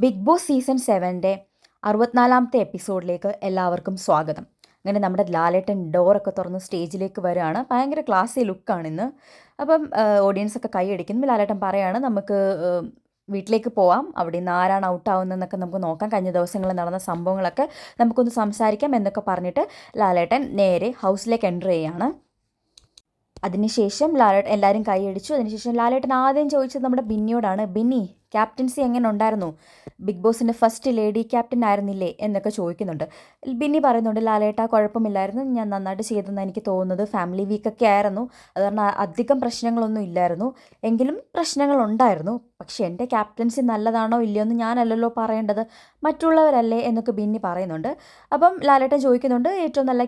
Big boss season 7 64-ാമത്തെ എപ്പിസോഡിലേക്ക് എല്ലാവർക്കും സ്വാഗതം. അങ്ങനെ നമ്മുടെ ലാലേട്ടൻ ഡോറൊക്കെ തുറന്ന് സ്റ്റേജിലേക്ക് വരികയാണ്. ഭയങ്കര ക്ലാസി ലുക്കാണ് ഇന്ന്. അപ്പം ഓഡിയൻസൊക്കെ കൈയടിക്കുന്നു. ലാലേട്ടൻ പറയാണ് നമുക്ക് വീട്ടിലേക്ക് പോവാം, അവിടെ നിന്ന് ആരാണ് ഔട്ടാവുന്നതെന്നൊക്കെ നമുക്ക് നോക്കാം, കഴിഞ്ഞ ദിവസങ്ങളിൽ നടന്ന സംഭവങ്ങളൊക്കെ നമുക്കൊന്ന് സംസാരിക്കാം എന്നൊക്കെ പറഞ്ഞിട്ട് ലാലേട്ടൻ നേരെ ഹൗസിലേക്ക് എൻ്റർ ചെയ്യുകയാണ്. അതിനുശേഷം എല്ലാവരും കൈയടിച്ചു. അതിനുശേഷം ലാലേട്ടൻ ആദ്യം ചോദിച്ചത് നമ്മുടെ ബിന്നിയോടാണ്. ബിന്നി, ക്യാപ്റ്റൻസി എങ്ങനെ ഉണ്ടായിരുന്നു? ബിഗ് ബോസിൻ്റെ ഫസ്റ്റ് ലേഡി ക്യാപ്റ്റൻ ആയിരുന്നില്ലേ എന്നൊക്കെ ചോദിക്കുന്നുണ്ട്. ബിന്നി പറയുന്നുണ്ട്, ലാലേട്ട കുഴപ്പമില്ലായിരുന്നു, ഞാൻ നന്നായിട്ട് ചെയ്തെന്നാണ് എനിക്ക് തോന്നുന്നത്. ഫാമിലി വീക്കൊക്കെ ആയിരുന്നു, അത് കാരണം അധികം പ്രശ്നങ്ങളൊന്നും ഇല്ലായിരുന്നു. എങ്കിലും പ്രശ്നങ്ങളുണ്ടായിരുന്നു. പക്ഷേ എൻ്റെ ക്യാപ്റ്റൻസി നല്ലതാണോ ഇല്ലയോ എന്ന് ഞാനല്ലല്ലോ പറയേണ്ടത്, മറ്റുള്ളവരല്ലേ എന്നൊക്കെ ബിന്നി പറയുന്നുണ്ട്. അപ്പം ലാലേട്ടൻ ചോദിക്കുന്നുണ്ട്, ഏറ്റവും നല്ല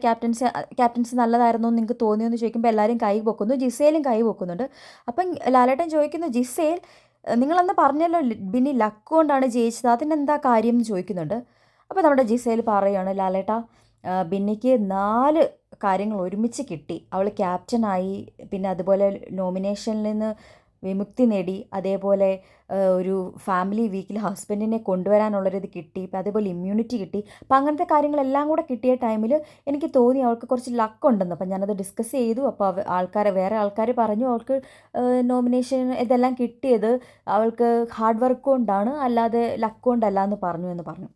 ക്യാപ്റ്റൻസി നല്ലതായിരുന്നു എന്ന് നിങ്ങൾക്ക് തോന്നിയെന്ന് ചോദിക്കുമ്പോൾ എല്ലാവരും കൈ പൊക്കുന്നു. ജിസേലും കൈ പൊക്കുന്നുണ്ട്. അപ്പം ലാലേട്ടൻ ചോദിക്കുന്നു, ജിസേൽ നിങ്ങളന്ന് പറഞ്ഞല്ലോ ബിന്നി ലക്ക് കൊണ്ടാണ് ജയിച്ചത്, അതിനെന്താ കാര്യം എന്ന് ചോദിക്കുന്നുണ്ട്. അപ്പോൾ നമ്മുടെ ജിസേൽ പറയുകയാണ്, ലാലേട്ട ബിന്നിക്ക് 4 കാര്യങ്ങൾ ഒരുമിച്ച് കിട്ടി. അവൾ ക്യാപ്റ്റനായി, പിന്നെ അതുപോലെ നോമിനേഷനിൽ നിന്ന് വിമുക്തി നേടി, അതേപോലെ ഒരു ഫാമിലി വീക്കിൽ ഹസ്ബൻഡിനെ കൊണ്ടുവരാനുള്ളൊരിത് കിട്ടി, ഇപ്പം അതേപോലെ ഇമ്മ്യൂണിറ്റി കിട്ടി. അപ്പം അങ്ങനത്തെ കാര്യങ്ങളെല്ലാം കൂടെ കിട്ടിയ ടൈമിൽ എനിക്ക് തോന്നി അവൾക്ക് കുറച്ച് ലക്ക് ഉണ്ടെന്ന്. അപ്പം ഞാനത് ഡിസ്കസ് ചെയ്തു. അപ്പോൾ വേറെ ആൾക്കാർ പറഞ്ഞു അവൾക്ക് നോമിനേഷൻ ഇതെല്ലാം കിട്ടിയത് അവൾക്ക് ഹാർഡ് വർക്ക് കൊണ്ടാണ്, അല്ലാതെ ലക്ക് കൊണ്ടല്ല എന്ന് പറഞ്ഞു.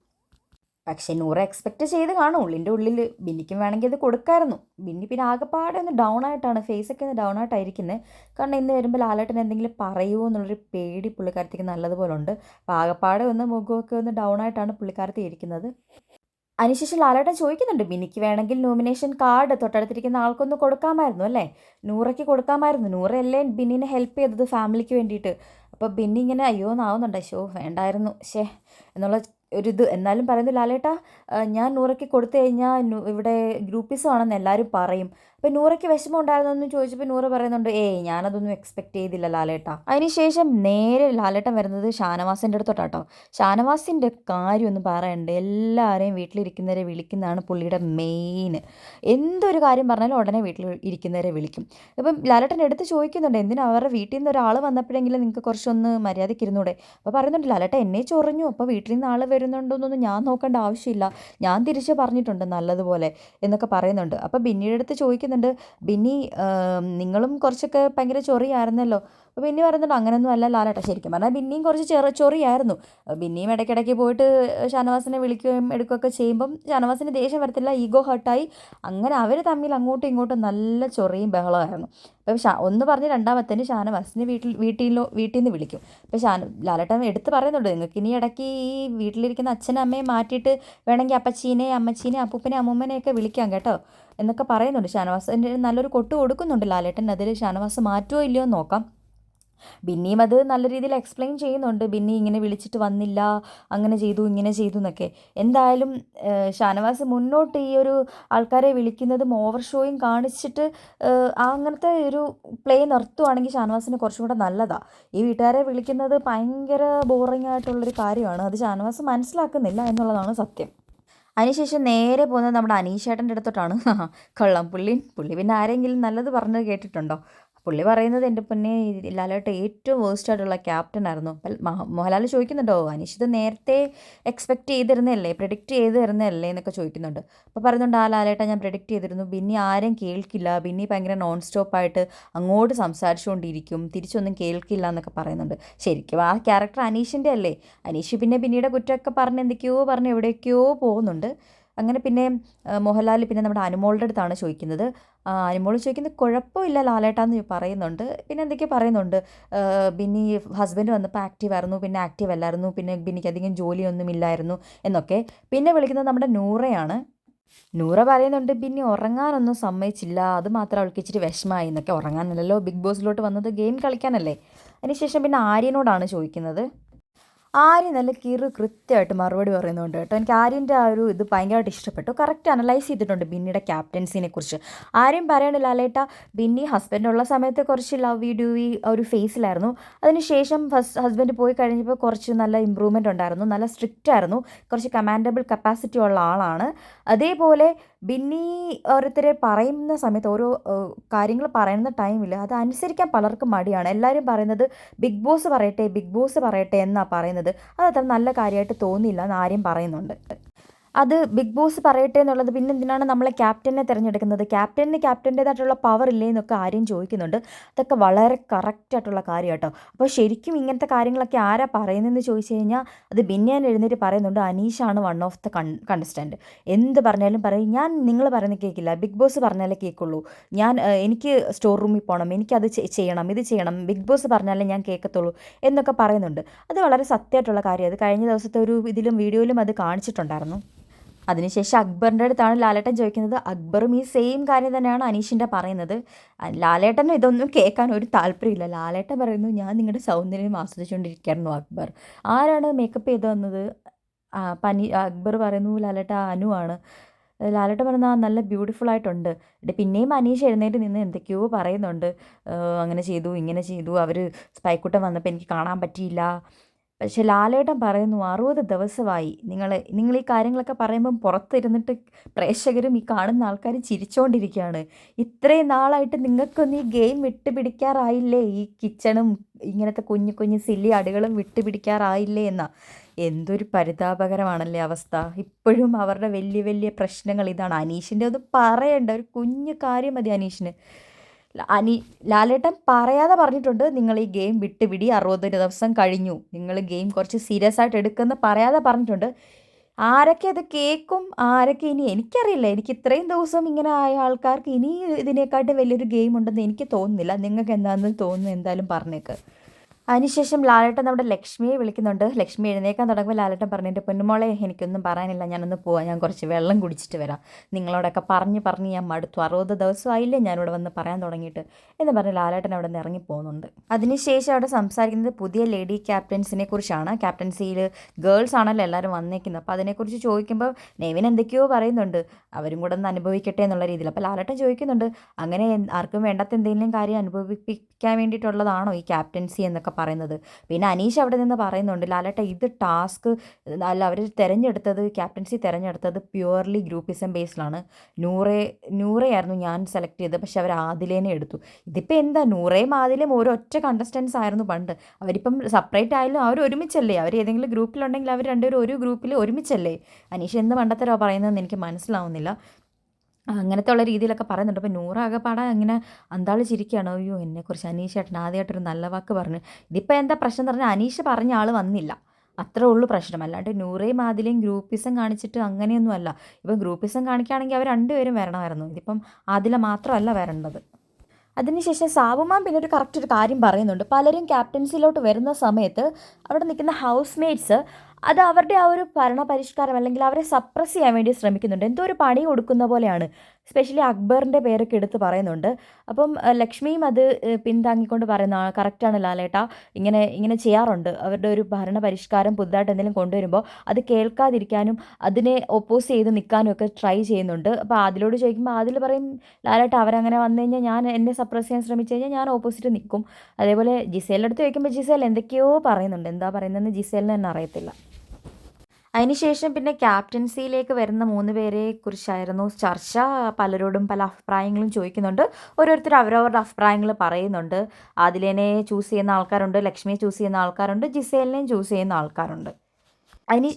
പക്ഷേ നൂറ് എക്സ്പെക്റ്റ് ചെയ്ത് കാണും ഉള്ളിൻ്റെ ഉള്ളിൽ. ബിന്നിക്കും വേണമെങ്കിൽ അത് കൊടുക്കായിരുന്നു. ബിന്നി പിന്നെ ആകെപ്പാടെ ഒന്ന് ഡൗൺ ആയിട്ടാണ്, ഫേസൊക്കെ ഒന്ന് ഡൗൺ ആയിട്ടായിരിക്കുന്നത്. കാരണം ഇന്ന് വരുമ്പോൾ ലാലേട്ടൻ എന്തെങ്കിലും പറയുമോ എന്നുള്ളൊരു പേടി പുള്ളിക്കാരത്തേക്ക് നല്ലതുപോലെ ഉണ്ട്. അപ്പോൾ ആകെപ്പാടെ ഒന്ന് മുഖമൊക്കെ ഒന്ന് ഡൗൺ ആയിട്ടാണ് പുള്ളിക്കാരത്തി ഇരിക്കുന്നത്. അതിനുശേഷം ലാലേട്ടൻ ചോദിക്കുന്നുണ്ട്, ബിന്നിക്ക് വേണമെങ്കിൽ നോമിനേഷൻ കാർഡ് തൊട്ടടുത്തിരിക്കുന്ന ആൾക്കൊന്ന് കൊടുക്കാമായിരുന്നു അല്ലേ, നൂറയ്ക്ക് കൊടുക്കാമായിരുന്നു. നൂറയല്ലേ ബിന്നിനെ ഹെൽപ്പ് ചെയ്തത് ഫാമിലിക്ക് വേണ്ടിയിട്ട്. അപ്പോൾ ബിന്നി ഇങ്ങനെ അയ്യോ എന്നാവുന്നുണ്ട്, വേണ്ടായിരുന്നു എന്നുള്ള ഒരിത്. എന്നാലും പറയുന്നു, ലാലേട്ടാ ഞാൻ നൂറയ്ക്ക് കൊടുത്തു കഴിഞ്ഞാൽ ഇവിടെ ഗ്രൂപ്പിസമാണെന്ന് എല്ലാവരും പറയും. അപ്പോൾ നൂറയ്ക്ക് വിഷമം ഉണ്ടായിരുന്നോ എന്ന് ചോദിച്ചപ്പോൾ നൂറ് പറയുന്നുണ്ട്, ഞാനതൊന്നും എക്സ്പെക്റ്റ് ചെയ്തില്ല ലാലേട്ടാ. അതിനുശേഷം നേരെ ലാലേട്ടൻ വരുന്നത് ഷാനവാസിൻ്റെ അടുത്തോട്ടാട്ടോ. ഷാനവാസിൻ്റെ കാര്യമൊന്നും പറയണ്ട, എല്ലാവരെയും വീട്ടിലിരിക്കുന്നവരെ വിളിക്കുന്നതാണ് പുള്ളിയുടെ മെയിൻ. എന്തൊരു കാര്യം പറഞ്ഞാലും ഉടനെ വീട്ടിൽ ഇരിക്കുന്നവരെ വിളിക്കും. ഇപ്പം ലാലേട്ടൻ എടുത്ത് ചോദിക്കുന്നുണ്ട്, എന്തിനാ അവരുടെ വീട്ടിൽ നിന്ന് ഒരാൾ വന്നപ്പോഴെങ്കിലും നിങ്ങൾക്ക് കുറച്ചൊന്ന് മര്യാദയ്ക്ക് ഇരുന്നൂടെ? അപ്പോൾ പറയുന്നുണ്ട്, ലാലേട്ടൻ എന്നെ ചൊറിഞ്ഞു, അപ്പോൾ വീട്ടിൽ നിന്ന് ആൾ വരുന്നുണ്ടോയെന്നൊന്നും ഞാൻ നോക്കേണ്ട ആവശ്യമില്ല, ഞാൻ തിരിച്ച് പറഞ്ഞിട്ടുണ്ട് നല്ലതുപോലെ എന്നൊക്കെ പറയുന്നുണ്ട്. അപ്പോൾ ബിന്നിയുടെ അടുത്ത് ചോദിക്കുന്നുണ്ട്, ബിന്നി നിങ്ങളും കുറച്ചൊക്കെ ഭയങ്കര ചൊറിയായിരുന്നല്ലോ. അപ്പോൾ ബിന്നി പറയുന്നുണ്ട്, അങ്ങനെയൊന്നും അല്ല ലാലേട്ട, ശരിക്കും പറഞ്ഞാൽ ബിന്നിയും കുറച്ച് ചൊറിയായിരുന്നു. ബിന്നിയും ഇടയ്ക്കിടയ്ക്ക് പോയിട്ട് ഷാനവാസിനെ വിളിക്കുകയും എടുക്കുകയൊക്കെ ചെയ്യുമ്പം ഷാനവാസിന് ദേഷ്യം വരത്തില്ല, ഈഗോ ഹർട്ടായി. അങ്ങനെ അവർ തമ്മിൽ അങ്ങോട്ടും ഇങ്ങോട്ടും നല്ല ചൊറിയും ബഹളമായിരുന്നു. അപ്പം ഒന്ന് പറഞ്ഞ് രണ്ടാമത്തേന് ഷാനവാസിനെ വീട്ടിൽ നിന്ന് വിളിക്കും. അപ്പോൾ ലാലേട്ടൻ എടുത്ത് പറയുന്നുണ്ട്, നിങ്ങൾക്ക് ഇനി ഇടയ്ക്ക് ഈ വീട്ടിലിരിക്കുന്ന അച്ഛനും അമ്മയും മാറ്റിയിട്ട് വേണമെങ്കിൽ അപ്പച്ചീനെ അമ്മച്ചീനെ അപ്പൂപ്പനെ അമ്മൂമ്മനെയൊക്കെ വിളിക്കാം കേട്ടോ എന്നൊക്കെ പറയുന്നുണ്ട്. ഷാനവാസിൻ്റെ നല്ലൊരു കൊട്ട് കൊടുക്കുന്നുണ്ട് ലാലേട്ടൻ. അതിൽ ഷാനവാസ് മാറ്റുമോ ഇല്ലയോ എന്ന് നോക്കാം. ബിന്നിയും അത് നല്ല രീതിയിൽ എക്സ്പ്ലെയിൻ ചെയ്യുന്നുണ്ട്, ബിന്നി ഇങ്ങനെ വിളിച്ചിട്ട് വന്നില്ല, അങ്ങനെ ചെയ്തു ഇങ്ങനെ ചെയ്തു എന്നൊക്കെ. എന്തായാലും ഷാനവാസ് മുന്നോട്ട് ഈ ഒരു ആൾക്കാരെ വിളിക്കുന്നതും ഓവർ ഷോയും കാണിച്ചിട്ട് അങ്ങനത്തെ ഒരു പ്ലേ നിർത്തുവാണെങ്കിൽ ഷാനവാസിന് കുറച്ചും കൂടെ നല്ലതാണ്. ഈ വീട്ടുകാരെ വിളിക്കുന്നത് ഭയങ്കര ബോറിംഗ് ആയിട്ടുള്ളൊരു കാര്യമാണ്, അത് ഷാനവാസ് മനസ്സിലാക്കുന്നില്ല എന്നുള്ളതാണ് സത്യം. അതിനുശേഷം നേരെ പോകുന്നത് നമ്മുടെ അനീഷേട്ടൻ്റെ അടുത്തോട്ടാണ്. കൊള്ളാം, പുള്ളി പിന്നെ ആരെങ്കിലും നല്ലത് പറഞ്ഞത് കേട്ടിട്ടുണ്ടോ? പുള്ളി പറയുന്നത്, എൻ്റെ പൊന്നെ ലാലേട്ട ഏറ്റവും വേസ്റ്റ് ആയിട്ടുള്ള ക്യാപ്റ്റൻ ആയിരുന്നു. മോഹൻലാൽ ചോദിക്കുന്നുണ്ടോ, അനീഷ് ഇത് നേരത്തെ എക്സ്പെക്റ്റ് ചെയ്തിരുന്നതല്ലേ, പ്രെഡിക്റ്റ് ചെയ്തിരുന്നതല്ലേ എന്നൊക്കെ ചോദിക്കുന്നുണ്ട്. അപ്പോൾ പറയുന്നുണ്ട്, ആ ലാലേട്ട ഞാൻ പ്രെഡിക്റ്റ് ചെയ്തിരുന്നു, ബിന്നി ആരും കേൾക്കില്ല, ബിന്നി ഭയങ്കര നോൺ സ്റ്റോപ്പായിട്ട് അങ്ങോട്ട് സംസാരിച്ചുകൊണ്ടിരിക്കും, തിരിച്ചൊന്നും കേൾക്കില്ല എന്നൊക്കെ പറയുന്നുണ്ട്. ശരിക്കും ആ ക്യാരക്ടർ അനീഷിൻ്റെ അല്ലേ. അനീഷ് പിന്നെ ബിന്നിയുടെ കുറ്റമൊക്കെ പറഞ്ഞ് പറഞ്ഞ് എവിടേക്കോ പോകുന്നുണ്ട്. അങ്ങനെ പിന്നെ മോഹൻലാൽ പിന്നെ നമ്മുടെ അനുമോളുടെ അടുത്താണ് ചോദിക്കുന്നത്. അനുമോൾ ചോദിക്കുന്നത്, കുഴപ്പമില്ല ലാലേട്ടാന്ന് പറയുന്നുണ്ട്. പിന്നെ എന്തൊക്കെയോ പറയുന്നുണ്ട്, ബിന്നി ഹസ്ബൻഡ് വന്നപ്പോൾ ആക്റ്റീവ് ആയിരുന്നു, പിന്നെ ആക്റ്റീവ് അല്ലായിരുന്നു, പിന്നെ ബിന്നിക്ക് അധികം ജോലിയൊന്നും ഇല്ലായിരുന്നു എന്നൊക്കെ. പിന്നെ വിളിക്കുന്നത് നമ്മുടെ നൂറയാണ്. നൂറ പറയുന്നുണ്ട്, ബിന്നി ഉറങ്ങാനൊന്നും സമ്മതിച്ചില്ല, അത് മാത്രം അവൾക്ക് ഇച്ചിരി വിഷമമായി എന്നൊക്കെ. ഉറങ്ങാനല്ലല്ലോ ബിഗ് ബോസിലോട്ട് വന്നത്, ഗെയിം കളിക്കാനല്ലേ. അതിനുശേഷം പിന്നെ ആര്യനോടാണ് ചോദിക്കുന്നത്. ആര്യൻ നല്ല കൃത്യമായിട്ട് മറുപടി പറയുന്നുണ്ട് കേട്ടോ. എനിക്ക് ആര്യൻ്റെ ആ ഒരു ഇത് ഭയങ്കരമായിട്ട് ഇഷ്ടപ്പെട്ടു. കറക്റ്റ് അനലൈസ് ചെയ്തിട്ടുണ്ട് ബിന്നിയുടെ ക്യാപ്റ്റൻസിനെ കുറിച്ച്. ആര്യം പറയണില്ല, ലാലേട്ട ബിന്നി ഹസ്ബൻഡുള്ള സമയത്ത് കുറച്ച് ലവ് ഡു ഒരു ഫേസിലായിരുന്നു. അതിനുശേഷം ഹസ്ബൻഡ് പോയി കഴിഞ്ഞപ്പോൾ കുറച്ച് നല്ല ഇമ്പ്രൂവ്മെൻ്റ് ഉണ്ടായിരുന്നു, നല്ല സ്ട്രിക്റ്റ് ആയിരുന്നു, കുറച്ച് കമാൻഡബിൾ കപ്പാസിറ്റി ഉള്ള ആളാണ്. അതേപോലെ ബിന്നി ഓരോരുത്തരെ പറയുന്ന സമയത്ത് ഓരോ കാര്യങ്ങൾ പറയുന്ന ടൈമിൽ അത് അനുസരിക്കാൻ പലർക്കും മടിയാണ്. എല്ലാവരും പറയുന്നത് ബിഗ് ബോസ് പറയട്ടെ, ബിഗ് ബോസ് പറയട്ടെ എന്നാണ് പറയുന്നത്. അത് അത്ര നല്ല കാര്യമായിട്ട് തോന്നിയില്ല എന്ന് ആര്യം പറയുന്നുണ്ട്. അത് ബിഗ് ബോസ് പറയട്ടെ എന്നുള്ളത് പിന്നെ എന്തിനാണ് നമ്മളെ ക്യാപ്റ്റനെ തിരഞ്ഞെടുക്കുന്നത്? ക്യാപ്റ്റൻ്റേതായിട്ടുള്ള പവർ ഇല്ലേ എന്നൊക്കെ ആരും ചോദിക്കുന്നുണ്ട്. അതൊക്കെ വളരെ കറക്റ്റായിട്ടുള്ള കാര്യം കേട്ടോ. അപ്പോൾ ശരിക്കും ഇങ്ങനത്തെ കാര്യങ്ങളൊക്കെ ആരാ പറയുന്നതെന്ന് ചോദിച്ചു കഴിഞ്ഞാൽ അത് ബിന്നിയാൻ എഴുന്നേറ്റ് പറയുന്നുണ്ട്, അനീഷാണ് വൺ ഓഫ് ദ കണ്ടസ്റ്റൻറ്റ്. എന്ത് പറഞ്ഞാലും പറയും, ഞാൻ നിങ്ങൾ പറയുന്നത് കേൾക്കില്ല, ബിഗ് ബോസ് പറഞ്ഞാലേ കേൾക്കുള്ളൂ, എനിക്ക് സ്റ്റോർ റൂമിൽ പോകണം, എനിക്കത് ചെയ്യണം, ഇത് ചെയ്യണം, ബിഗ് ബോസ് പറഞ്ഞാലേ ഞാൻ കേൾക്കത്തുള്ളൂ എന്നൊക്കെ പറയുന്നുണ്ട്. അത് വളരെ സത്യമായിട്ടുള്ള കാര്യം. അത് കഴിഞ്ഞ ദിവസത്തെ ഒരു വീഡിയോയിലും അത് കാണിച്ചിട്ടുണ്ടായിരുന്നു. അതിനുശേഷം അക്ബറിൻ്റെ അടുത്താണ് ലാലേട്ടൻ ചോദിക്കുന്നത്. അക്ബറും ഈ സെയിം കാര്യം തന്നെയാണ് അനീഷിൻ്റെ പറയുന്നത്. ലാലേട്ടന് ഇതൊന്നും കേൾക്കാൻ ഒരു താല്പര്യമില്ല. ലാലേട്ടൻ പറയുന്നു, ഞാൻ നിങ്ങളുടെ സൗന്ദര്യം ആസ്വദിച്ചുകൊണ്ടിരിക്കുകയായിരുന്നു അക്ബർ. ആരാണ് മേക്കപ്പ് ചെയ്ത് തന്നത്? അക്ബർ പറയുന്നു, ലാലേട്ട അനുവാണ്. ലാലേട്ടൻ പറയുന്നത് നല്ല ബ്യൂട്ടിഫുൾ ആയിട്ടുണ്ട്. പിന്നെയും അനീഷ് എഴുന്നേറ്റ് നിന്ന് എന്തൊക്കെയോ പറയുന്നുണ്ട്. അങ്ങനെ ചെയ്തു, ഇങ്ങനെ ചെയ്തു, അവർ സ്പൈക്കുട്ടൻ വന്നപ്പോൾ എനിക്ക് കാണാൻ പറ്റിയില്ല. പക്ഷെ ലാലേട്ടൻ പറയുന്നു, 60 ദിവസമായി നിങ്ങൾ ഈ കാര്യങ്ങളൊക്കെ പറയുമ്പം പുറത്തിരുന്നിട്ട് പ്രേക്ഷകരും ഈ കാണുന്ന ആൾക്കാരും ചിരിച്ചുകൊണ്ടിരിക്കുകയാണ്. ഇത്രയും നാളായിട്ട് നിങ്ങൾക്കൊന്നും ഈ ഗെയിം വിട്ടുപിടിക്കാറായില്ലേ? ഈ കിച്ചണും ഇങ്ങനത്തെ കുഞ്ഞു കുഞ്ഞു സില്ലി അടികളും വിട്ടുപിടിക്കാറായില്ലേ എന്നാ. എന്തൊരു പരിതാപകരമാണല്ലേ അവസ്ഥ. ഇപ്പോഴും അവരുടെ വലിയ വലിയ പ്രശ്നങ്ങൾ ഇതാണ്. അനീഷിൻ്റെ ഒന്ന് പറയണ്ട, ഒരു കുഞ്ഞു കാര്യം മതി അനീഷിന്. ലാലേട്ടൻ പറയാതെ പറഞ്ഞിട്ടുണ്ട്, നിങ്ങൾ ഈ ഗെയിം വിട്ടുപിടി, 60 ദിവസം കഴിഞ്ഞു, നിങ്ങൾ ഗെയിം കുറച്ച് സീരിയസ് ആയിട്ട് എടുക്കുമെന്ന് പറയാതെ പറഞ്ഞിട്ടുണ്ട്. ആരൊക്കെ അത് കേൾക്കും? ആരൊക്കെ ഇനി എനിക്കറിയില്ല. എനിക്ക് ഇത്രയും ദിവസം ഇങ്ങനെ ആയ ആൾക്കാർക്ക് ഇനി ഇതിനെക്കാട്ടും വലിയൊരു ഗെയിം ഉണ്ടെന്ന് എനിക്ക് തോന്നുന്നില്ല. നിങ്ങൾക്ക് എന്താണെന്ന് തോന്നുന്നു, എന്തായാലും പറഞ്ഞേക്ക്. അതിനുശേഷം ലാലേട്ടൻ നമ്മുടെ ലക്ഷ്മിയെ വിളിക്കുന്നുണ്ട്. ലക്ഷ്മി എഴുന്നേക്കാൻ തുടങ്ങുമ്പോൾ ലാലേട്ടൻ പറഞ്ഞു, എൻ്റെ പൊന്നുമോളെ എനിക്കൊന്നും പറയാനില്ല, ഞാനൊന്ന് പോവാം, ഞാൻ കുറച്ച് വെള്ളം കുടിച്ചിട്ട് വരാം, നിങ്ങളോടൊക്കെ പറഞ്ഞ് ഞാൻ മടുത്തു, 60 ദിവസമായില്ലേ ഞാനിവിടെ വന്ന് പറയാൻ തുടങ്ങിയിട്ട് എന്ന് പറഞ്ഞ് ലാലേട്ടൻ അവിടെ നിന്ന് ഇറങ്ങി പോകുന്നുണ്ട്. അതിനുശേഷം അവിടെ സംസാരിക്കുന്നത് പുതിയ ലേഡി ക്യാപ്റ്റൻസിനെ കുറിച്ചാണ്. ക്യാപ്റ്റൻസിയിൽ ഗേൾസ് ആണല്ലോ എല്ലാവരും വന്നേക്കുന്നത്. അപ്പോൾ അതിനെക്കുറിച്ച് ചോദിക്കുമ്പോൾ നെവിൻ എന്തൊക്കെയോ പറയുന്നുണ്ട്, അവരും കൂടെ ഒന്ന് അനുഭവിക്കട്ടെ എന്നുള്ള രീതിയിൽ. അപ്പോൾ ലാലേട്ടൻ ചോദിക്കുന്നുണ്ട്, അങ്ങനെ ആർക്കും വേണ്ടാത്ത എന്തെങ്കിലും കാര്യം അനുഭവിപ്പിക്കാൻ വേണ്ടിയിട്ടുള്ളതാണോ ഈ ക്യാപ്റ്റൻസി എന്നൊക്കെ പറയുന്നത്. പിന്നെ അനീഷ് അവിടെ നിന്ന് പറയുന്നുണ്ട്, ലാലേട്ട ഇത് ടാസ്ക് അല്ല, അവർ ക്യാപ്റ്റൻസി തിരഞ്ഞെടുത്തത് പ്യുവർലി ഗ്രൂപ്പിസം ബേസ്ഡിലാണ്. നൂറയായിരുന്നു ഞാൻ സെലക്ട് ചെയ്തത്, പക്ഷെ അവർ ആദിലേനെ എടുത്തു. ഇതിപ്പോൾ എന്താ, നൂറയും ആദിലും ഒരൊറ്റ കണ്ടസ്റ്റൻസ് ആയിരുന്നു പണ്ട്. അവരിപ്പം സെപ്പറേറ്റ് ആയാലും അവർ ഒരുമിച്ചല്ലേ, അവർ ഏതെങ്കിലും ഗ്രൂപ്പിലുണ്ടെങ്കിൽ അവർ രണ്ടുപേരും ഒരു ഗ്രൂപ്പിൽ ഒരുമിച്ചല്ലേ. അനീഷ് എന്ത് മണ്ടത്തരോ പറയുന്നതെന്ന് എനിക്ക് മനസ്സിലാവുന്നില്ല. അങ്ങനത്തെ ഉള്ള രീതിയിലൊക്കെ പറയുന്നുണ്ട്. അപ്പോൾ നൂറ് ആകെപ്പാടെ ഇങ്ങനെ അന്താളിച്ചിരിക്കുകയാണ്. അയ്യോ, എന്നെക്കുറിച്ച് അനീഷ് ചേട്ടൻ ആദ്യമായിട്ടൊരു നല്ല വാക്ക് പറഞ്ഞു. ഇതിപ്പോൾ എന്താ പ്രശ്നം എന്ന് പറഞ്ഞാൽ അനീഷ് പറഞ്ഞ ആൾ വന്നില്ല, അത്രേ ഉള്ളൂ പ്രശ്നം. അല്ലാണ്ട് നൂറേയും ആദിലേയും ഗ്രൂപ്പിസം കാണിച്ചിട്ട് അങ്ങനെയൊന്നും അല്ല. ഇപ്പം ഗ്രൂപ്പിസം കാണിക്കുകയാണെങ്കിൽ അവർ രണ്ടുപേരും വരണമായിരുന്നു. ഇതിപ്പം ആദില മാത്രമല്ല വരേണ്ടത്. അതിനുശേഷം സാബുമാൻ പിന്നെ കറക്റ്റ് ഒരു കാര്യം പറയുന്നുണ്ട്. പലരും ക്യാപ്റ്റൻസിയിലോട്ട് വരുന്ന സമയത്ത് അവിടെ നിൽക്കുന്ന ഹൗസ് മേറ്റ്സ് അത് അവരുടെ ആ ഒരു ഭരണപരിഷ്കാരം അല്ലെങ്കിൽ അവരെ സപ്രസ് ചെയ്യാൻ വേണ്ടി ശ്രമിക്കുന്നുണ്ട്. എന്തോ ഒരു പണി കൊടുക്കുന്ന പോലെയാണ്. സ്പെഷ്യലി അക്ബറിൻ്റെ പേരൊക്കെ എടുത്ത് പറയുന്നുണ്ട്. അപ്പം ലക്ഷ്മിയും അത് പിന്താങ്ങിക്കൊണ്ട് പറയുന്ന കറക്റ്റാണ് ലാലേട്ടാ, ഇങ്ങനെ ചെയ്യാറുണ്ട്. അവരുടെ ഒരു ഭരണപരിഷ്കാരം പുതുതായിട്ട് എന്തെങ്കിലും കൊണ്ടുവരുമ്പോൾ അത് കേൾക്കാതിരിക്കാനും അതിനെ ഒപ്പോസ് ചെയ്ത് നിൽക്കാനും ഒക്കെ ട്രൈ ചെയ്യുന്നുണ്ട്. അപ്പോൾ അതിലോട് ചോദിക്കുമ്പോൾ അതിൽ പറയും, ലാലേട്ട അവരങ്ങനെ വന്നു കഴിഞ്ഞാൽ എന്നെ സപ്രസ് ചെയ്യാൻ ശ്രമിച്ചു കഴിഞ്ഞാൽ ഞാൻ ഓപ്പോസിറ്റ് നിൽക്കും. അതേപോലെ ജിസേലിൻ്റെ അടുത്ത് ചോദിക്കുമ്പോൾ ജിസേൽ എന്തൊക്കെയോ പറയുന്നുണ്ട്, എന്താ പറയുന്നതെന്ന് ജിസേലിന് തന്നെ അറിയത്തില്ല. അതിനുശേഷം പിന്നെ ക്യാപ്റ്റൻസിയിലേക്ക് വരുന്ന 3 പേരെ കുറിച്ചായിരുന്നു ചർച്ച. പലരോടും പല അഭിപ്രായങ്ങളും ചോദിക്കുന്നുണ്ട്. ഓരോരുത്തർ അവരവരുടെ അഭിപ്രായങ്ങൾ പറയുന്നുണ്ട്. ആദിലേനെ ചൂസ് ചെയ്യുന്ന ആൾക്കാരുണ്ട്, ലക്ഷ്മിയെ ചൂസ് ചെയ്യുന്ന ആൾക്കാരുണ്ട്, ജിസേലിനെയും ചൂസ് ചെയ്യുന്ന ആൾക്കാരുണ്ട്.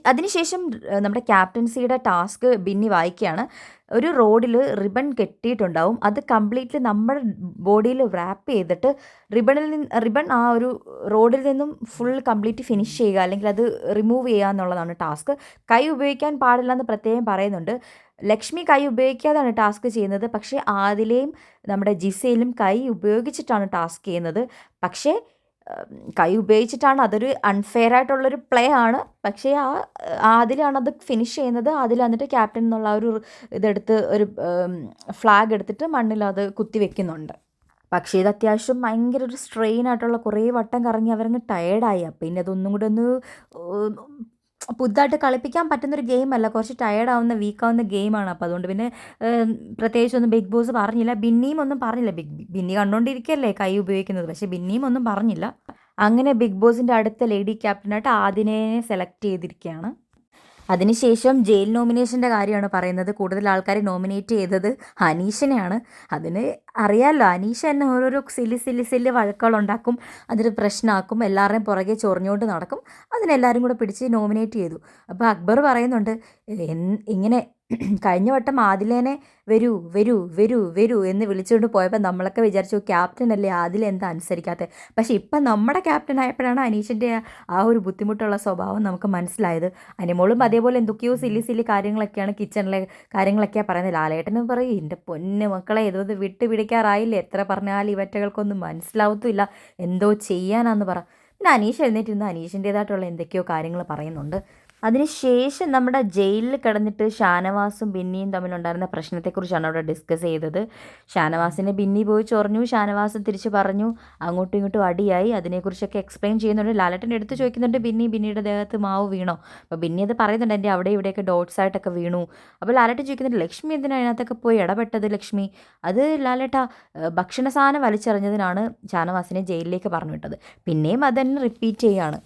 അതിനുശേഷം നമ്മുടെ ക്യാപ്റ്റൻസിയുടെ ടാസ്ക് ബിന്നി വായിക്കുകയാണ്. ഒരു റോഡിൽ റിബൺ കെട്ടിയിട്ടുണ്ടാവും, അത് കംപ്ലീറ്റ്ലി നമ്മുടെ ബോഡിയിൽ റാപ്പ് ചെയ്തിട്ട് റിബൺ ആ ഒരു റോഡിൽ നിന്നും ഫുൾ കംപ്ലീറ്റ് ഫിനിഷ് ചെയ്യുക, അല്ലെങ്കിൽ അത് റിമൂവ് ചെയ്യുക എന്നുള്ളതാണ് ടാസ്ക്. കൈ ഉപയോഗിക്കാൻ പാടില്ല എന്ന് പ്രത്യേകം പറയുന്നുണ്ട്. ലക്ഷ്മി കൈ ഉപയോഗിക്കാതാണ് ടാസ്ക് ചെയ്യുന്നത്, പക്ഷേ ആദിലയും നമ്മുടെ ജിസയിലും കൈ ഉപയോഗിച്ചിട്ടാണ് ടാസ്ക് ചെയ്യുന്നത്. പക്ഷേ കൈ ഉപയോഗിച്ചിട്ടാണ്, അതൊരു അൺഫെയർ ആയിട്ടുള്ളൊരു പ്ലേ ആണ്. പക്ഷേ അതിലാണത് ഫിനിഷ് ചെയ്യുന്നത്. അതിൽ വന്നിട്ട് ക്യാപ്റ്റൻ എന്നുള്ള ഒരു ഇതെടുത്ത് ഒരു ഫ്ലാഗ് എടുത്തിട്ട് മണ്ണിൽ അത് കുത്തി വെക്കുന്നുണ്ട്. പക്ഷേ ഇത് അത്യാവശ്യം ഭയങ്കര ഒരു സ്ട്രെയിൻ ആയിട്ടുള്ള കുറേ വട്ടം കറങ്ങി അവരങ്ങ് ടയേർഡായി. പിന്നെ അതൊന്നും കൂടെ ഒന്ന് പുതുതായിട്ട് കളിപ്പിക്കാൻ പറ്റുന്നൊരു ഗെയിമല്ല, കുറച്ച് ടയേർഡാവുന്ന വീക്കാവുന്ന ഗെയിമാണ്. അപ്പോൾ അതുകൊണ്ട് പിന്നെ പ്രത്യേകിച്ചൊന്നും ബിഗ് ബോസ് പറഞ്ഞില്ല. ബിന്നിയും ഒന്നും പറഞ്ഞില്ല. ബിന്നി കണ്ടുകൊണ്ടിരിക്കുകയല്ലേ കൈ ഉപയോഗിക്കുന്നത്, പക്ഷേ ബിന്നിയും ഒന്നും പറഞ്ഞില്ല. അങ്ങനെ ബിഗ് ബോസിൻ്റെ അടുത്ത ലേഡി ക്യാപ്റ്റനായിട്ട് ആദിനെ സെലക്ട് ചെയ്തിരിക്കുകയാണ്. അതിനുശേഷം ജയിൽ നോമിനേഷൻ്റെ കാര്യമാണ് പറയുന്നത്. കൂടുതൽ ആൾക്കാർ നോമിനേറ്റ് ചെയ്തത് അനീഷിനെയാണ്. അതിന് അറിയാമല്ലോ, അനീഷ് തന്നെ ഓരോരോ സില്ലി വഴക്കുകളുണ്ടാക്കും, അതിന് പ്രശ്നമാക്കും, എല്ലാവരുടെയും പുറകെ ചൊറിഞ്ഞുകൊണ്ട് നടക്കും. അതിനെല്ലാവരും കൂടെ പിടിച്ച് നോമിനേറ്റ് ചെയ്തു. അപ്പോൾ അക്ബർ പറയുന്നുണ്ട്, ഇങ്ങനെ കഴിഞ്ഞ വട്ടം ആദിലേനെ വരൂ വരൂ വരൂ വരൂ എന്ന് വിളിച്ചുകൊണ്ട് പോയപ്പോൾ നമ്മളൊക്കെ വിചാരിച്ചു ക്യാപ്റ്റൻ അല്ലേ, ആദില എന്താ അനുസരിക്കാത്തത്. പക്ഷേ ഇപ്പം നമ്മുടെ ക്യാപ്റ്റൻ ആയപ്പോഴാണ് അനീഷിൻ്റെ ആ ഒരു ബുദ്ധിമുട്ടുള്ള സ്വഭാവം നമുക്ക് മനസ്സിലായത്. അനിമോളും അതേപോലെ എന്തൊക്കെയോ സില്ലി കാര്യങ്ങളൊക്കെയാണ്, കിച്ചണിലെ കാര്യങ്ങളൊക്കെയാണ് പറയുന്നത്. ലാലേട്ടനും പറയും, എൻ്റെ പൊന്ന് മക്കളെ ഇതൊന്ന് വിട്ട് പിടിക്കാറായില്ലേ, എത്ര പറഞ്ഞാൽ ഇവറ്റകൾക്കൊന്നും മനസ്സിലാവത്തുമില്ല, എന്തോ ചെയ്യാനാന്ന് പറ. പിന്നെ അനീഷ് എഴുന്നേറ്റിരുന്ന് അനീഷിൻ്റേതായിട്ടുള്ള എന്തൊക്കെയോ കാര്യങ്ങൾ പറയുന്നുണ്ട്. അതിനുശേഷം നമ്മുടെ ജയിലിൽ കിടന്നിട്ട് ഷാനവാസും ബിന്നിയും തമ്മിലുണ്ടായിരുന്ന പ്രശ്നത്തെക്കുറിച്ചാണ് അവിടെ ഡിസ്കസ് ചെയ്തത്. ഷാനവാസിനെ ബിന്നി പോയി ചൊറിഞ്ഞു, ഷാനവാസ് തിരിച്ച് പറഞ്ഞു, അങ്ങോട്ടും ഇങ്ങോട്ടും അടിയായി. അതിനെക്കുറിച്ചൊക്കെ എക്സ്പ്ലെയിൻ ചെയ്യുന്നുണ്ട്. ലാലേട്ടൻ എടുത്ത് ചോദിക്കുന്നുണ്ട്, ബിന്നിയുടെ ദേഹത്ത് മാവ് വീണോ? അപ്പോൾ ബിന്നി അത് പറയുന്നുണ്ട്, എൻ്റെ അവിടെ ഇവിടെയൊക്കെ ഡോട്ട്സ് ആയിട്ടൊക്കെ വീണു. അപ്പോൾ ലാലേട്ടൻ ചോദിക്കുന്നുണ്ട്, ലക്ഷ്മി എന്തിനാണ് അതിനകത്തൊക്കെ പോയി ഇടപെട്ടത്? ലക്ഷ്മി അത് ലാലേട്ട ഭക്ഷണ സാധനം വലിച്ചെറിഞ്ഞതിനാണ് ഷാനവാസിനെ ജയിലിലേക്ക് പറഞ്ഞു വിട്ടത്. പിന്നെയും അതന്നെ റിപ്പീറ്റ് ചെയ്യുകയാണ്.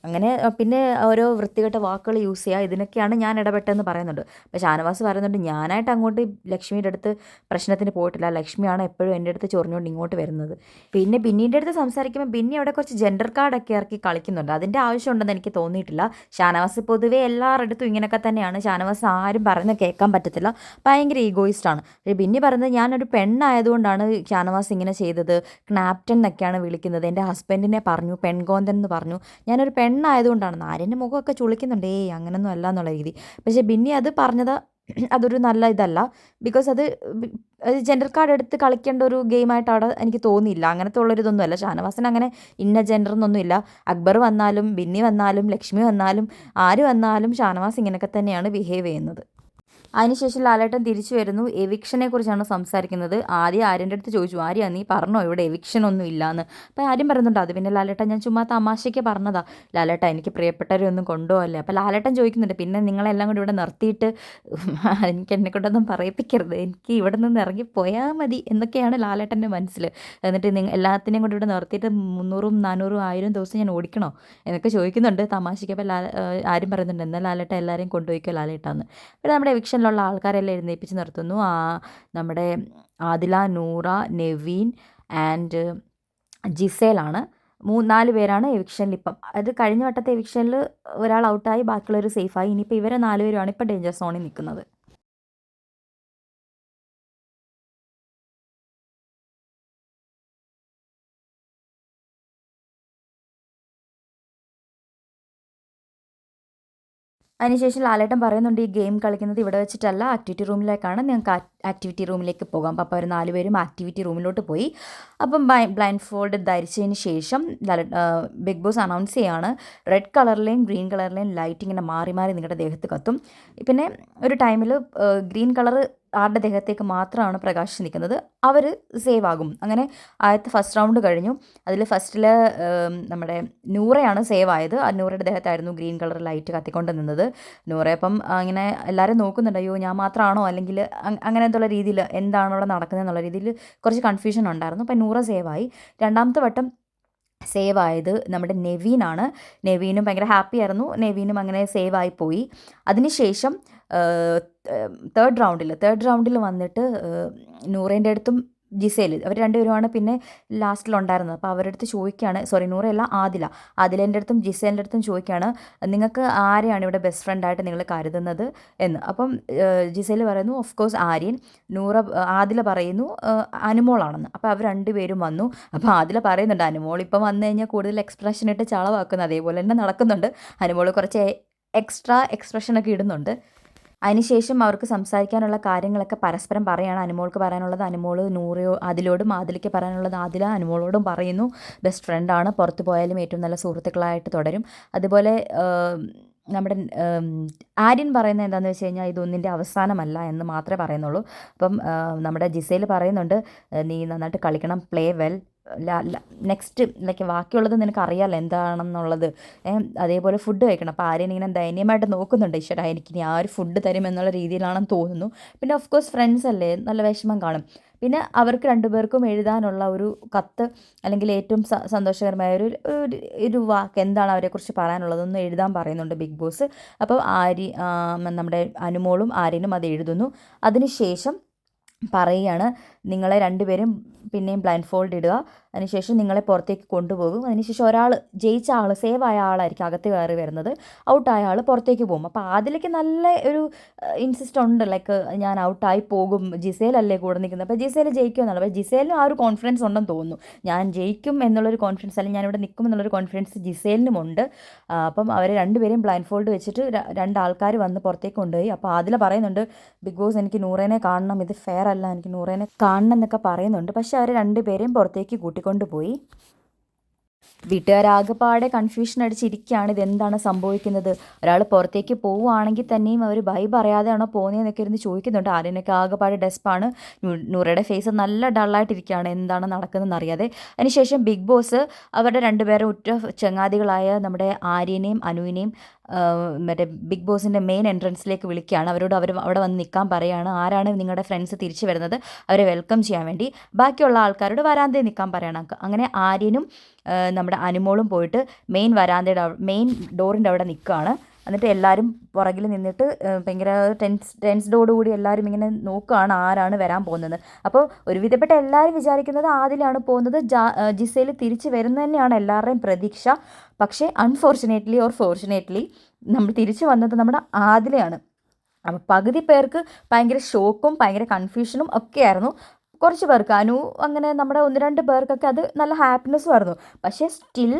അങ്ങനെ പിന്നെ ഓരോ വൃത്തികെട്ട വാക്കുകൾ യൂസ് ചെയ്യുക, ഇതിനൊക്കെയാണ് ഞാൻ ഇടപെട്ടതെന്ന് പറയുന്നുണ്ട്. അപ്പോൾ ഷാനവാസ് പറയുന്നുണ്ട്, ഞാനായിട്ട് അങ്ങോട്ട് ലക്ഷ്മിയുടെ അടുത്ത് പ്രശ്നത്തിന് പോയിട്ടില്ല, ലക്ഷ്മിയാണ് എപ്പോഴും എൻ്റെ അടുത്ത് ചൊറിഞ്ഞുകൊണ്ട് ഇങ്ങോട്ട് വരുന്നത്. പിന്നെ ബിന്നീൻ്റെ അടുത്ത് സംസാരിക്കുമ്പോൾ ബിന്നി അവിടെ കുറച്ച് ജെൻഡർ കാർഡൊക്കെ ഇറക്കി കളിക്കുന്നുണ്ട്. അതിൻ്റെ ആവശ്യമുണ്ടെന്ന് എനിക്ക് തോന്നിയിട്ടില്ല. ഷാനവാസ് പൊതുവേ എല്ലാവരുടെ ഇങ്ങനെയൊക്കെ തന്നെയാണ്. ഷാനവാസ് ആരും പറയുന്നത് കേൾക്കാൻ പറ്റത്തില്ല, ഭയങ്കര ഈഗോയിസ്റ്റാണ്. ബിന്നി പറയുന്നത്, ഞാനൊരു പെണ്ണായതുകൊണ്ടാണ് ഷാനവാസ് ഇങ്ങനെ ചെയ്തത്, ക്നാപ്റ്റൻ എന്നൊക്കെയാണ് വിളിക്കുന്നത്, എൻ്റെ ഹസ്ബൻഡിനെ പറഞ്ഞു പെൺകോന്തൻ എന്ന് പറഞ്ഞു, ഞാനൊരു പെണ്ണായതുകൊണ്ടാണ്. ആര്യൻ്റെ മുഖമൊക്കെ ചുളിക്കുന്നുണ്ട്, അങ്ങനൊന്നും അല്ല എന്നുള്ള രീതി. പക്ഷേ ബിന്നി അത് പറഞ്ഞത് അതൊരു നല്ല ഇതല്ല, ബിക്കോസ് അത് ജെൻഡർ കാർഡ് എടുത്ത് കളിക്കേണ്ട ഒരു ഗെയിമായിട്ട് അവിടെ എനിക്ക് തോന്നിയില്ല. അങ്ങനത്തെ ഉള്ളൊരിതൊന്നും അല്ല. ഷാനവാസിന് അങ്ങനെ ഇന്ന ജെൻഡർ എന്നൊന്നുമില്ല. അക്ബർ വന്നാലും ബിന്നി വന്നാലും ലക്ഷ്മി വന്നാലും ആര് വന്നാലും ഷാനവാസ് ഇങ്ങനെയൊക്കെ തന്നെയാണ് ബിഹേവ് ചെയ്യുന്നത്. അതിനുശേഷം ലാലേട്ടൻ തിരിച്ചു വരുന്നു. എവിക്ഷനെ കുറിച്ചാണ് സംസാരിക്കുന്നത്. ആദ്യം ആര്യൻ്റെ അടുത്ത് ചോദിച്ചു, ആര്യ നീ പറഞ്ഞോ ഇവിടെ എവിക്ഷൻ ഒന്നും ഇല്ലയെന്ന്. അപ്പോൾ ആര്യം പറയുന്നുണ്ട്, അത് പിന്നെ ലാലേട്ടൻ ഞാൻ ചുമ്മാ തമാശയ്ക്ക് പറഞ്ഞതാ ലാലേട്ട, എനിക്ക് പ്രിയപ്പെട്ടവരെ ഒന്നും കൊണ്ടുപോകല്ലേ. അപ്പോൾ ലാലേട്ടൻ ചോദിക്കുന്നുണ്ട്, പിന്നെ നിങ്ങളെല്ലാം കൂടി ഇവിടെ നിർത്തിയിട്ട് എനിക്ക് എന്നെക്കൊണ്ടൊന്നും പറയിപ്പിക്കരുത്, എനിക്ക് ഇവിടെ നിന്ന് ഇറങ്ങിപ്പോയാൽ മതി എന്നൊക്കെയാണ് ലാലേട്ടൻ്റെ മനസ്സിൽ. എന്നിട്ട് എല്ലാത്തിനെയും കൂടി ഇവിടെ നിർത്തിയിട്ട് 300, 400, 1000 ദിവസം ഞാൻ ഓടിക്കണോ എന്നൊക്കെ ചോദിക്കുന്നുണ്ട് തമാശയ്ക്ക്. അപ്പോൾ ആര്യം പറയുന്നുണ്ട്, എന്നാൽ ലാലേട്ട എല്ലാവരെയും കൊണ്ടുപോയിക്കോ ലാലേട്ടാന്ന്. പിന്നെ നമ്മുടെ എവിക്ഷനിലുള്ള ആൾക്കാരെല്ലാം എഴുന്നേൽപ്പിച്ച് നിർത്തുന്നു. നമ്മുടെ ആദില, നൂറ, നെവീൻ ആൻഡ് ജിസേലാണ്. 4 പേരാണ് എവിക്ഷനിൽ ഇപ്പം. അത് കഴിഞ്ഞ വട്ടത്തെ എവിക്ഷനിൽ ഒരാൾ ഔട്ടായി, ബാക്കിയുള്ളവർ സേഫായി. ഇനിയിപ്പോൾ ഇവരെ 4 പേരുമാണ് ഇപ്പം ഡേഞ്ചർ സോണിൽ നിൽക്കുന്നത്. അതിനുശേഷം ലാലേട്ടൻ പറയുന്നുണ്ട്, ഈ ഗെയിം കളിക്കുന്നത് ഇവിടെ വെച്ചിട്ടല്ല, ആക്ടിവിറ്റി റൂമിലേക്കാണ്, നിങ്ങൾക്ക് ആക്ടിവിറ്റി റൂമിലേക്ക് പോകാം. അപ്പോൾ അവർ 4 പേരും ആക്ടിവിറ്റി റൂമിലോട്ട് പോയി. അപ്പം ബ്ലൈൻഡ് ഫോൾഡ് ധരിച്ചതിന് ശേഷം ബിഗ് ബോസ് അനൗൺസ് ചെയ്യാണ്, റെഡ് കളറിലെയും ഗ്രീൻ കളറിലെയും ലൈറ്റ് ഇങ്ങനെ മാറി മാറി നിങ്ങളുടെ ദേഹത്ത് കത്തും. പിന്നെ ഒരു ടൈമിൽ ഗ്രീൻ കളർ ആരുടെ ദേഹത്തേക്ക് മാത്രമാണ് പ്രകാശിച്ച് നിൽക്കുന്നത്, അവർ സേവ് ആകും. അങ്ങനെ ആദ്യത്തെ ഫസ്റ്റ് റൗണ്ട് കഴിഞ്ഞു. അതിൽ ഫസ്റ്റിൽ നമ്മുടെ നൂറയാണ് സേവ് ആയത്. ആ നൂറയുടെ ദേഹത്തായിരുന്നു ഗ്രീൻ കളർ ലൈറ്റ് കത്തിക്കൊണ്ട് നിന്നത്. നൂറയപ്പം ഇങ്ങനെ എല്ലാവരും നോക്കുന്നുണ്ട്, അയ്യോ ഞാൻ മാത്രമാണോ, അല്ലെങ്കിൽ അങ്ങനെ എന്നുള്ള രീതിയിൽ എന്താണ് അവിടെ നടക്കുന്നത് എന്നുള്ള രീതിയിൽ കുറച്ച് കൺഫ്യൂഷൻ ഉണ്ടായിരുന്നു. അപ്പം നൂറ സേവായി. രണ്ടാമത്തെ വട്ടം സേവ് ആയത് നമ്മുടെ നെവീനാണ്. നെവീനും ഭയങ്കര ഹാപ്പി ആയിരുന്നു. നെവീനും അങ്ങനെ സേവ് ആയി പോയി. അതിനുശേഷം തേർഡ് റൗണ്ടിൽ വന്നിട്ട് നൂറേൻ്റെ അടുത്തും ജിസേൽ, അവർ രണ്ടുപേരുമാണ് പിന്നെ ലാസ്റ്റിലുണ്ടായിരുന്നത്. അപ്പോൾ അവരുടെ അടുത്ത് ചോദിക്കുകയാണ്, സോറി നൂറയല്ല ആദിലേൻ്റെ അടുത്തും ജിസേലിൻ്റെ അടുത്തും ചോദിക്കുകയാണ്, നിങ്ങൾക്ക് ആരെയാണ് ഇവിടെ ബെസ്റ്റ് ഫ്രണ്ടായിട്ട് നിങ്ങൾ കരുതുന്നത് എന്ന്. അപ്പം ജിസേൽ പറയുന്നു ഓഫ് കോഴ്സ് ആര്യൻ. ആദില പറയുന്നു അനുമോളാണെന്ന്. അപ്പോൾ അവർ രണ്ടുപേരും വന്നു. അപ്പോൾ ആദില പറയുന്നുണ്ട്, അനുമോൾ ഇപ്പം വന്നു കഴിഞ്ഞാൽ കൂടുതൽ എക്സ്പ്രഷൻ ഇട്ട് ചളവാക്കുന്നത്, അതേപോലെ തന്നെ നടക്കുന്നുണ്ട്. അനുമോൾ കുറച്ച് എക്സ്ട്രാ എക്സ്പ്രഷനൊക്കെ ഇടുന്നുണ്ട്. അതിനുശേഷം അവർക്ക് സംസാരിക്കാനുള്ള കാര്യങ്ങളൊക്കെ പരസ്പരം പറയുകയാണ്. അനുമോൾക്ക് പറയാനുള്ളത് അനുമോൾ ആദിലോടും, ആദിലയ്ക്ക് പറയാനുള്ളത് ആദില അനുമോളോടും പറയുന്നു. ബെസ്റ്റ് ഫ്രണ്ടാണ്, പുറത്ത് പോയാലും ഏറ്റവും നല്ല സുഹൃത്തുക്കളായിട്ട് തുടരും. അതുപോലെ നമ്മുടെ ആര്യൻ പറയുന്നത് എന്താണെന്ന് വെച്ച് കഴിഞ്ഞാൽ ഇതൊന്നിൻ്റെ അവസാനമല്ല എന്ന് മാത്രമേ പറയുന്നുള്ളൂ. അപ്പം നമ്മുടെ ജിസേൽ പറയുന്നുണ്ട്, നീ നന്നായിട്ട് കളിക്കണം, പ്ലേ വെൽ, നെക്സ്റ്റ് ലൈക്ക് ബാക്കിയുള്ളത് നിനക്ക് അറിയാമല്ലോ എന്താണെന്നുള്ളത്. അതേപോലെ ഫുഡ് കഴിക്കണം. അപ്പോൾ ആര്യൻ ഇങ്ങനെ ദയനീയമായിട്ട് നോക്കുന്നുണ്ട്. ഈശ്വരാ എനിക്കിനി ആ ഒരു ഫുഡ് തരുമെന്നുള്ള രീതിയിലാണെന്ന് തോന്നുന്നു. പിന്നെ ഓഫ് കോഴ്സ് ഫ്രണ്ട്സ് അല്ലേ, നല്ല വിഷമം കാണും. പിന്നെ അവർക്ക് രണ്ടുപേർക്കും എഴുതാനുള്ള ഒരു കത്ത്, അല്ലെങ്കിൽ ഏറ്റവും സന്തോഷകരമായ ഒരു വാക്ക് എന്താണ് അവരെക്കുറിച്ച് പറയാനുള്ളതെന്ന് എഴുതാൻ പറയുന്നുണ്ട് ബിഗ് ബോസ്. അപ്പോൾ നമ്മുടെ അനുമോളും ആര്യനും അത് എഴുതുന്നു. അതിനുശേഷം പറയുകയാണ്, നിങ്ങളെ രണ്ടുപേരും പിന്നെയും ബ്ലൈൻഡ് ഫോൾഡ് ഇടുക, അതിനുശേഷം നിങ്ങളെ പുറത്തേക്ക് കൊണ്ടുപോകും. അതിനുശേഷം ഒരാൾ, ജയിച്ച ആൾ, സേവ് ആയ ആളായിരിക്കും അകത്ത് കയറി വരുന്നത്. ഔട്ടായ ആൾ പുറത്തേക്ക് പോകും. അപ്പോൾ അതിലേക്ക് നല്ല ഒരു ഇൻസിസ്റ്റ് ഉണ്ട്, ലൈക്ക് ഞാൻ ഔട്ടായി പോകും, ജിസേലല്ലേ കൂടെ നിൽക്കുന്നത്, അപ്പോൾ ജിസേൽ ജയിക്കുമെന്നുള്ളത്. അപ്പോൾ ജിസേലിനും ആ ഒരു കോൺഫിഡൻസ് ഉണ്ടെന്ന് തോന്നുന്നു. ഞാൻ ജയിക്കും എന്നുള്ളൊരു കോൺഫിഡൻസ്, അല്ലെങ്കിൽ ഞാനിവിടെ നിൽക്കും എന്നുള്ളൊരു കോൺഫിഡൻസ് ജിസേലിനുമുണ്ട്. അപ്പം അവരെ രണ്ടുപേരെയും ബ്ലൈൻഡ് ഫോൾഡ് വെച്ചിട്ട് രണ്ടാൾക്കാർ വന്ന് പുറത്തേക്ക് കൊണ്ടുപോയി. അപ്പോൾ അതിൽ പറയുന്നുണ്ട്, ബിഗ് ബോസ് എനിക്ക് നൂറേനെ കാണണം, ഇത് ഫെയർ അല്ല, എനിക്ക് നൂറേനെ കാണണം എന്നൊക്കെ പറയുന്നുണ്ട്. പക്ഷെ അവർ രണ്ടുപേരെയും പുറത്തേക്ക് കൂട്ടിക്കൊണ്ടുപോയി. വീട്ടുകാരാകെപ്പാടെ കൺഫ്യൂഷൻ അടിച്ചിരിക്കുകയാണ്, ഇതെന്താണ് സംഭവിക്കുന്നത്. ഒരാൾ പുറത്തേക്ക് പോവുകയാണെങ്കിൽ തന്നെയും അവർ ബൈ പറയാതെയാണോ പോകുന്നതെന്നൊക്കെ ഇരുന്ന് ചോദിക്കുന്നുണ്ട്. ആര്യനൊക്കെ ആകെപ്പാടെ ഡെസ്പാണ്. നൂറയുടെ ഫേസ് നല്ല ഡള്ളായിട്ടിരിക്കുകയാണ്, എന്താണ് നടക്കുന്നതെന്ന് അറിയാതെ. അതിനുശേഷം ബിഗ് ബോസ് അവരുടെ രണ്ടുപേരും ഉറ്റ ചങ്ങാതികളായ നമ്മുടെ ആര്യനെയും അനുവിനെയും മറ്റേ ബിഗ് ബോസിൻ്റെ മെയിൻ എൻട്രൻസിലേക്ക് വിളിക്കുകയാണ്. അവരോട് അവർ അവിടെ വന്ന് നിൽക്കാൻ പറയുകയാണ്. ആരാണ് നിങ്ങളുടെ ഫ്രണ്ട്സ് തിരിച്ചു വരുന്നത് അവരെ വെൽക്കം ചെയ്യാൻ വേണ്ടി, ബാക്കിയുള്ള ആൾക്കാരോട് വരാന്തയിൽ നിൽക്കാൻ പറയണം. അങ്ങനെ ആര്യനും നമ്മുടെ അനുമോളും പോയിട്ട് മെയിൻ ഡോറിൻ്റെ അവിടെ നിൽക്കുകയാണ്. എന്നിട്ട് എല്ലാവരും പുറകിൽ നിന്നിട്ട് ഭയങ്കര ടെൻസ്ഡോടുകൂടി എല്ലാവരും ഇങ്ങനെ നോക്കുകയാണ് ആരാണ് വരാൻ പോകുന്നത്. അപ്പോൾ ഒരുവിധപ്പെട്ട എല്ലാവരും വിചാരിക്കുന്നത് ആദിലാണ് പോകുന്നത്. ജിസേൽ തിരിച്ച് വരുന്നത് തന്നെയാണ് എല്ലാവരുടെയും പ്രതീക്ഷ. പക്ഷേ അൺഫോർച്ചുനേറ്റ്ലി ഓർ ഫോർച്ചുനേറ്റ്ലി നമ്മൾ തിരിച്ചു വന്നത് നമ്മുടെ ആദിലയാണ്. അപ്പോൾ പകുതി പേർക്ക് ഭയങ്കര ഷോക്കും ഭയങ്കര കൺഫ്യൂഷനും ഒക്കെ ആയിരുന്നു. കുറച്ച് പേർക്ക്, അങ്ങനെ നമ്മുടെ 1-2 പേർക്കൊക്കെ അത് നല്ല ഹാപ്പിനെസ്സും ആയിരുന്നു. പക്ഷേ സ്റ്റിൽ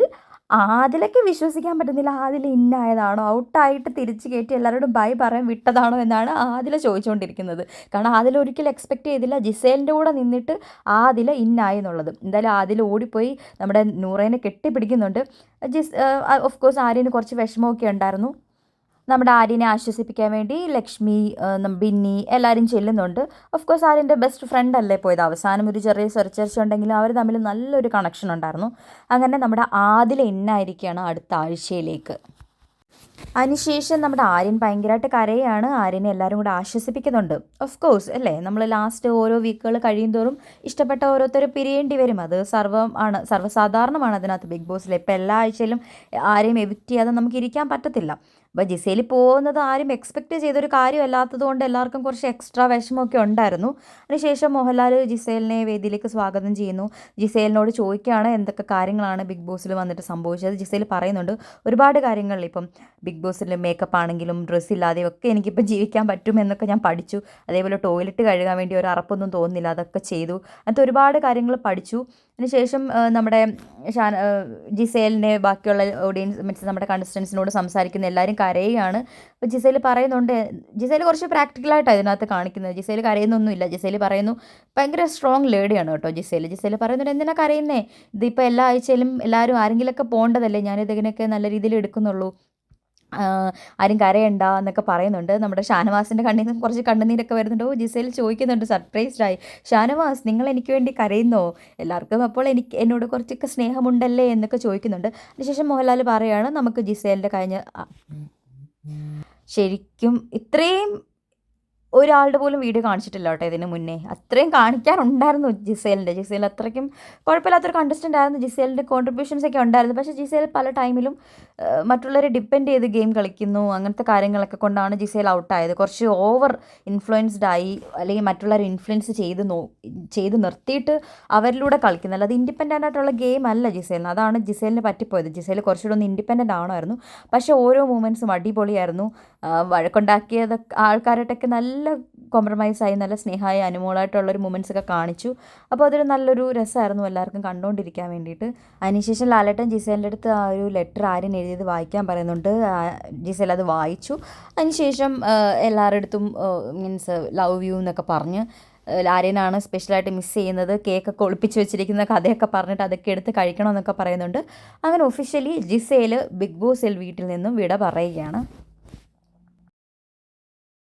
ആദിലൊക്കെ വിശ്വസിക്കാൻ പറ്റുന്നില്ല, ആദില ഇന്നായതാണോ, ഔട്ടായിട്ട് തിരിച്ച് കയറ്റി എല്ലാവരോടും ബൈ പറയാൻ വിട്ടതാണോ എന്നാണ് ആദില ചോദിച്ചുകൊണ്ടിരിക്കുന്നത്. കാരണം ആദില ഒരിക്കലും എക്സ്പെക്റ്റ് ചെയ്തില്ല ജിസേലിൻ്റെ കൂടെ നിന്നിട്ട് ആദില ഇന്നായി എന്നുള്ളത്. എന്തായാലും ആദില ഓടിപ്പോയി നമ്മുടെ നൂറേനെ കെട്ടിപ്പിടിക്കുന്നുണ്ട്. ഓഫ് കോഴ്സ് ആര്യന് കുറച്ച് വിഷമമൊക്കെ ഉണ്ടായിരുന്നു. നമ്മുടെ ആര്യനെ ആശ്വസിപ്പിക്കാൻ വേണ്ടി ലക്ഷ്മി, ബിന്നി എല്ലാവരും ചെല്ലുന്നുണ്ട്. ഓഫ് കോഴ്സ് ആര്യൻ്റെ ബെസ്റ്റ് ഫ്രണ്ട് അല്ലേ പോയത്. അവസാനം ഒരു ചെറിയ ചർച്ച ഉണ്ടെങ്കിലും അവർ തമ്മിൽ നല്ലൊരു കണക്ഷൻ ഉണ്ടായിരുന്നു. അങ്ങനെ നമ്മുടെ ആദില ഇന്നായിരിക്കുകയാണ് അടുത്ത ആഴ്ചയിലേക്ക്. അതിനുശേഷം നമ്മുടെ ആര്യൻ ഭയങ്കരമായിട്ട് കരയാണ്. ആര്യനെ എല്ലാവരും കൂടെ ആശ്വസിപ്പിക്കുന്നുണ്ട്. ഓഫ് കോഴ്സ് അല്ലേ, നമ്മൾ ലാസ്റ്റ് ഓരോ വീക്കുകൾ കഴിയുന്തോറും ഇഷ്ടപ്പെട്ട ഓരോരുത്തർ പിരിയേണ്ടി വരും. അത് സർവ്വസാധാരണമാണ് അതിനകത്ത് ബിഗ് ബോസിൽ. ഇപ്പം എല്ലാ ആഴ്ചയിലും ആരെയും എവിക്റ്റ് ചെയ്യാതെ നമുക്ക് ഇരിക്കാൻ പറ്റത്തില്ല. അപ്പോൾ ജിസേൽ പോകുന്നത് ആരും എക്സ്പെക്റ്റ് ചെയ്തൊരു കാര്യമല്ലാത്തത് കൊണ്ട് എല്ലാവർക്കും കുറച്ച് എക്സ്ട്രാ വിഷമമൊക്കെ ഉണ്ടായിരുന്നു. അതിനുശേഷം മോഹൻലാൽ ജിസേലിനെ വേദിയിലേക്ക് സ്വാഗതം ചെയ്യുന്നു. ജിസേലിനോട് ചോദിക്കുകയാണ് എന്തൊക്കെ കാര്യങ്ങളാണ് ബിഗ് ബോസിൽ വന്നിട്ട് സംഭവിച്ചത്. ജിസേൽ പറയുന്നുണ്ട് ഒരുപാട് കാര്യങ്ങളിൽ, ഇപ്പം ബിഗ് ബോസിൽ മേക്കപ്പ് ആണെങ്കിലും ഡ്രസ്സില്ലാതെയും ഒക്കെ എനിക്കിപ്പം ജീവിക്കാൻ പറ്റുമെന്നൊക്കെ ഞാൻ പഠിച്ചു. അതേപോലെ ടോയ്ലറ്റ് കഴുകാൻ വേണ്ടി ഒരു അറപ്പൊന്നും തോന്നുന്നില്ല, അതൊക്കെ ചെയ്തു. അങ്ങനത്തെ ഒരുപാട് കാര്യങ്ങൾ പഠിച്ചു. അതിനുശേഷം നമ്മുടെ ജിസേലിനെ ബാക്കിയുള്ള ഓഡിയൻസ് മീൻസ് നമ്മുടെ കണ്ടസ്റ്റൻസിനോട് സംസാരിക്കുന്ന എല്ലാവരും കരയുകയാണ്. അപ്പോൾ ജിസേൽ പറയുന്നുണ്ട്, ജിസേൽ കുറച്ച് പ്രാക്ടിക്കലായിട്ടാണ് ഇതിനകത്ത് കാണിക്കുന്നത്. ജിസേൽ കരയുന്നൊന്നുമില്ല. ജിസേൽ പറയുന്നു, ഭയങ്കര സ്ട്രോങ് ലേഡിയാണ് കേട്ടോ ജിസേൽ. ജിസേൽ പറയുന്നുണ്ട് എന്തിനാ കരയുന്നേ, ഇതിപ്പോൾ എല്ലാ ആഴ്ചയിലും എല്ലാവരും ആരെങ്കിലുമൊക്കെ പോകേണ്ടതല്ലേ, ഞാനിതിനൊക്കെ നല്ല രീതിയിൽ എടുക്കുന്നുള്ളൂ, ആരും കരയണ്ട എന്നൊക്കെ പറയുന്നുണ്ട്. നമ്മുടെ ഷാനവാസിൻ്റെ കണ്ണിൽ നിന്ന് കുറച്ച് കണ്ണുനീരൊക്കെ വരുന്നുണ്ട്. ജിസേൽ ചോദിക്കുന്നുണ്ട് സർപ്രൈസ്ഡായി, ഷാനവാസ് നിങ്ങൾ എനിക്ക് വേണ്ടി കരയുന്നോ, എല്ലാവർക്കും അപ്പോൾ എന്നോട് കുറച്ചൊക്കെ സ്നേഹമുണ്ടല്ലേ എന്നൊക്കെ ചോദിക്കുന്നുണ്ട്. അതിനുശേഷം മോഹൻലാൽ പറയുകയാണ് നമുക്ക് ജിസേലിൻ്റെ കഴിഞ്ഞ ശരിക്കും ഇത്രയും ഒരാളുടെ പോലും വീഡിയോ കാണിച്ചിട്ടില്ല കേട്ടോ ഇതിന് മുന്നേ. അത്രയും കാണിക്കാനുണ്ടായിരുന്നു ജിസേൽ അത്രയ്ക്കും കുഴപ്പമില്ലാത്തൊരു കണ്ടസ്റ്റൻ്റ് ആയിരുന്നു. ജിസേലിൻ്റെ കോൺട്രിബ്യൂഷൻസ് ഒക്കെ ഉണ്ടായിരുന്നു. പക്ഷേ ജിസേൽ പല ടൈമിലും മറ്റുള്ളവരെ ഡിപ്പെൻഡ് ചെയ്ത് ഗെയിം കളിക്കുന്നു. അങ്ങനത്തെ കാര്യങ്ങളൊക്കെ കൊണ്ടാണ് ജിസേൽ ഔട്ടായത്. കുറച്ച് ഓവർ ഇൻഫ്ലുവൻസ്ഡ് ആയി, അല്ലെങ്കിൽ മറ്റുള്ളവരെ ഇൻഫ്ലുവൻസ് ചെയ്ത് നിർത്തിയിട്ട് അവരിലൂടെ കളിക്കുന്നത്. അല്ലാതെ ഇൻഡിപെൻഡൻ്റ് ആയിട്ടുള്ള ഗെയിം അല്ല ജിസേലിന്. അതാണ് ജിസേലിന് പറ്റിപ്പോയത്. ജിസേൽ കുറച്ചുകൂടെ ഒന്ന് ഇൻഡിപെൻഡൻ്റ് ആണമായിരുന്നു. പക്ഷേ ഓരോ മൂമെൻറ്റ്സും അടിപൊളിയായിരുന്നു. വഴക്കുണ്ടാക്കിയത് ആൾക്കാരായിട്ടൊക്കെ നല്ല കോംപ്രമൈസായി, നല്ല സ്നേഹമായി അനുമോളായിട്ടുള്ളൊരു മൂമെൻറ്റ്സ് ഒക്കെ കാണിച്ചു. അപ്പോൾ അതൊരു നല്ലൊരു രസമായിരുന്നു എല്ലാവർക്കും കണ്ടുകൊണ്ടിരിക്കാൻ വേണ്ടിയിട്ട്. അതിനുശേഷം ലാലേട്ടൻ ജിസേലിൻ്റെ അടുത്ത് ആ ഒരു ലെറ്റർ ആര്യൻ എഴുതിയത് വായിക്കാൻ പറയുന്നുണ്ട്. ജിസേൽ അത് വായിച്ചു. അതിനുശേഷം എല്ലാവരുടെ അടുത്തും മീൻസ് ലവ് യു എന്നൊക്കെ പറഞ്ഞ്, ആര്യനാണ് സ്പെഷ്യലായിട്ട് മിസ് ചെയ്യുന്നത്, കേക്കൊക്കെ ഒളിപ്പിച്ച് വെച്ചിരിക്കുന്ന കഥയൊക്കെ പറഞ്ഞിട്ട് അതൊക്കെ എടുത്ത് കഴിക്കണമെന്നൊക്കെ പറയുന്നുണ്ട്. അങ്ങനെ ഒഫീഷ്യലി ജിസേൽ ബിഗ് ബോസ് വീട്ടിൽ നിന്നും വിട പറയുകയാണ്.